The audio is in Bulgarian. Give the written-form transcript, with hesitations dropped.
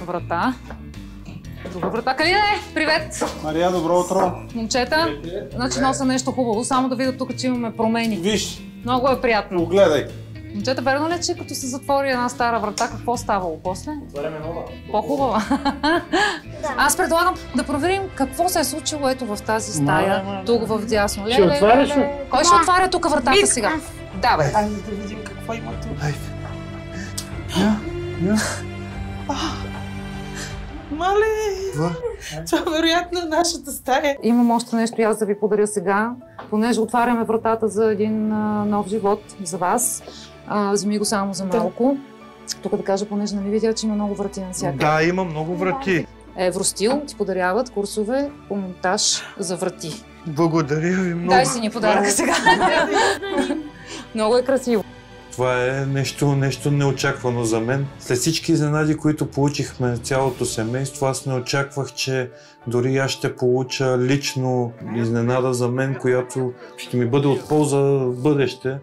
врата. Друга врата. Калине, привет! Мария, добро утро! Момчета, значи носа нещо хубаво, само да видя тук, че имаме промени. Виж! Много е приятно. Огледай! Момчета, верно ли, че като се затвори една стара врата, какво ставало после? Отваряме нова. По-хубава. Аз предлагам да проверим какво се е случило ето в тази стая, тук в дясно. Ще отваряш ли? Кой ще отваря тук вратата сега? Давай. Айде да видим какво има тук. Айде. Мале! Това вероятно е нашата стая. Имам още нещо и аз да ви подаря сега, понеже отваряме вратата за един нов живот за вас. Вземи го само за малко. Тук да кажа, понеже не ми видя, че има много врати на всяка. Да, има много врати. Евростил ти подаряват курсове по монтаж за врати. Благодаря ви много. Дай си ни подаръка сега. Много е красиво. Това е нещо неочаквано за мен. След всички изненади, които получихме цялото семейство, аз не очаквах, че дори аз ще получа лично изненада за мен, която ще ми бъде от полза в бъдеще.